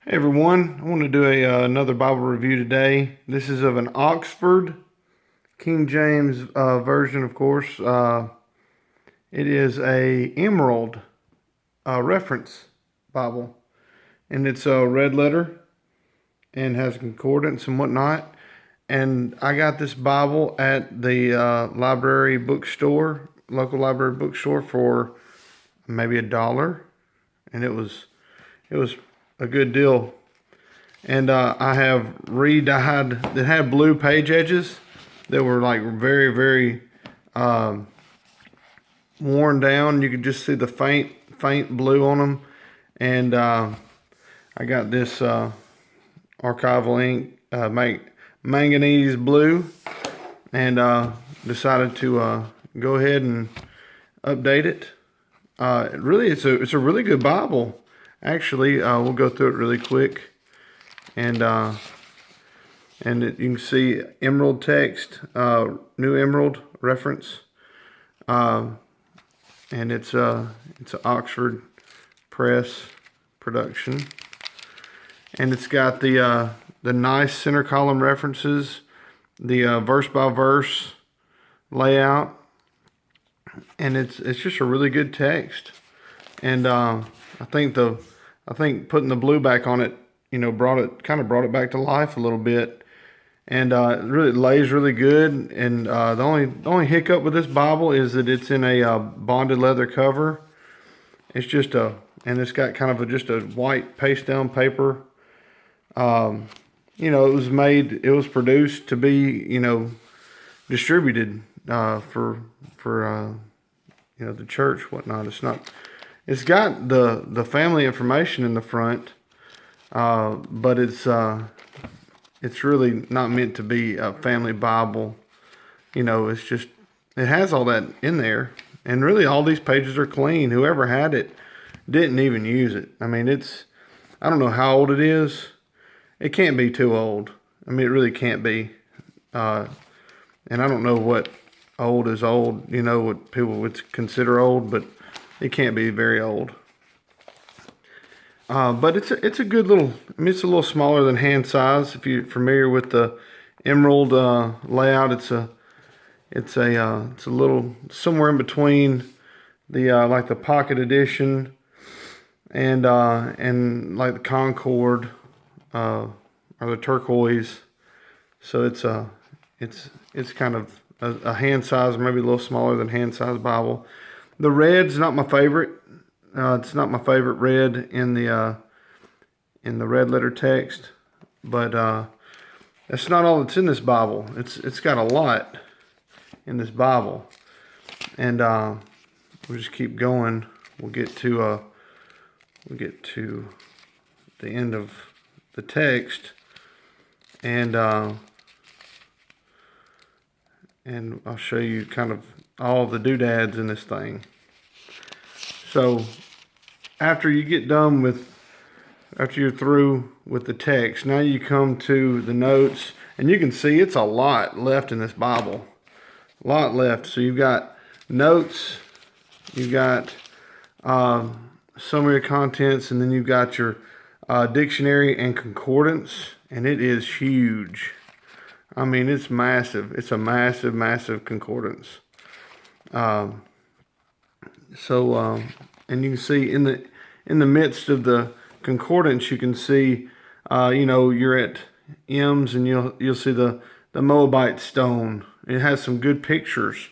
Hey everyone, I want to do another Bible review today. This is of an Oxford King James version, of course. It is a Emerald reference Bible, and it's a red letter and has concordance and whatnot. And I got this Bible at the library bookstore, local library bookstore, for maybe $1, and it was a good deal. And I have re-dyed, that had blue page edges that were like very, very worn down. You could just see the faint blue on them. And I got this archival ink, manganese blue, and decided to go ahead and update it. Really, it's a really good Bible. Actually, we'll go through it really quick. And you can see emerald text, New Emerald reference, and it's an Oxford Press production, and it's got the nice center column references, the verse by verse layout, and it's just a really good text. And I think putting the blue back on it, brought it back to life a little bit, and it really lays really good. And the only hiccup with this Bible is that it's in a bonded leather cover. And it's got kind of just a white paste down paper. It was produced to be, distributed for the church, whatnot. It's got the family information in the front. But it's really not meant to be a family Bible. It has all that in there, and really all these pages are clean. Whoever had it didn't even use it. I mean, I don't know how old it is. It can't be too old. I mean, it really can't be. And I don't know what old is old, what people would consider old, but it can't be very old. But it's a good little. I mean, it's a little smaller than hand size. If you're familiar with the emerald layout, it's a little somewhere in between the like the pocket edition and like the Concord or the turquoise. So it's kind of a hand size, maybe a little smaller than hand size Bible. The red's not my favorite. It's not my favorite red in the red letter text, but that's not all that's in this Bible. It's got a lot in this Bible, and we'll just keep going. We'll get to the end of the text, and I'll show you kind of all the doodads in this thing. So after you're through with the text, now you come to the notes, and you can see it's a lot left in this Bible. A lot left. So you've got notes, you've got summary of contents, and then you've got your dictionary and concordance, and it is huge. I mean, it's massive. It's a massive, massive concordance. And you can see in the midst of the concordance, you can see, you're at M's, and you'll see the Moabite stone. It has some good pictures,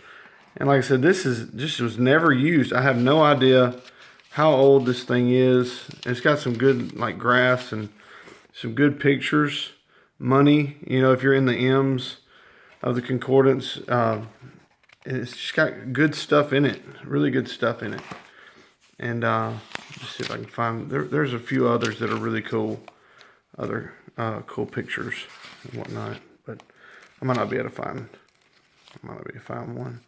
and like I said, this was never used. I have no idea how old this thing is. It's got some good like graphs and some good pictures. Money, if you're in the M's of the concordance. It's just got good stuff in it, really good stuff in it. And let's see if I can find, there's a few others that are really cool, other cool pictures and whatnot, but I might not be able to find one.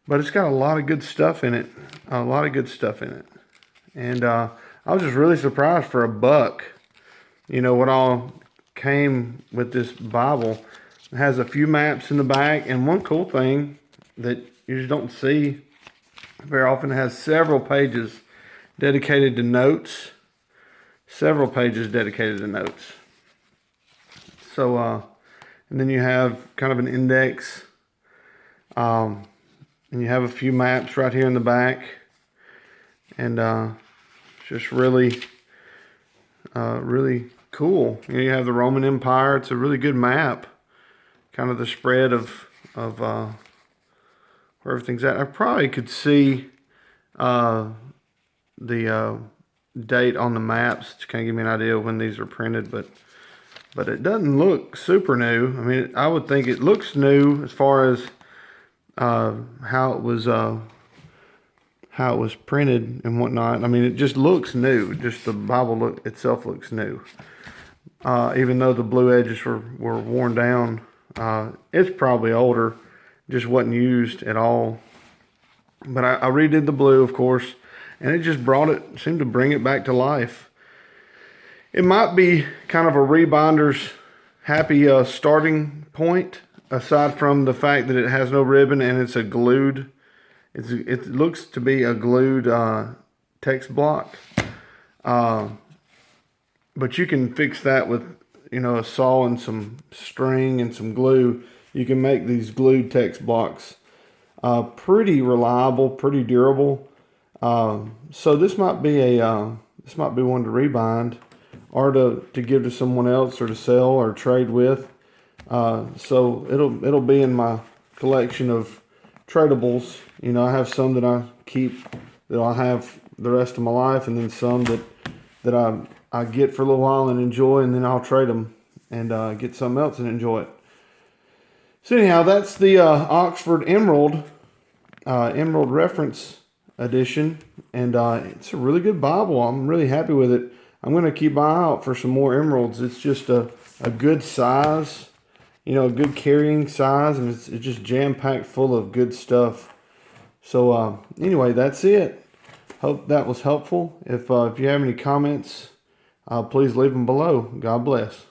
But it's got a lot of good stuff in it, And I was just really surprised for $1, what all came with this Bible. It has a few maps in the back, and one cool thing that you just don't see very often, it has several pages dedicated to notes. several pages dedicated to notes. So, and then you have kind of an index. And you have a few maps right here in the back. And just really, really cool. You have the Roman Empire. It's a really good map. Kind of the spread of where everything's at. I probably could see the date on the maps to kind of give me an idea of when these are printed, but it doesn't look super new. I mean, I would think it looks new as far as how it was printed and whatnot. I mean, it just looks new. Just the Bible itself looks new. Even though the blue edges were worn down, it's probably older, just wasn't used at all. But I redid the blue, of course, and it just seemed to bring it back to life. It might be kind of a rebinder's happy starting point, aside from the fact that it has no ribbon and it's a glued, it looks to be a glued text block. But you can fix that with, a saw and some string and some glue. You can make these glued text blocks pretty reliable, pretty durable. So this might be one to rebind, or to give to someone else, or to sell or trade with. So it'll be in my collection of tradables. I have some that I keep, that I'll have the rest of my life, and then some that I get for a little while and enjoy, and then I'll trade them and get something else and enjoy it. So anyhow, that's the Oxford Emerald Reference Edition, and it's a really good Bible. I'm really happy with it. I'm going to keep an eye out for some more emeralds. It's just a good size, a good carrying size, and it's just jam-packed full of good stuff. So anyway, that's it. Hope that was helpful. If you have any comments, please leave them below. God bless.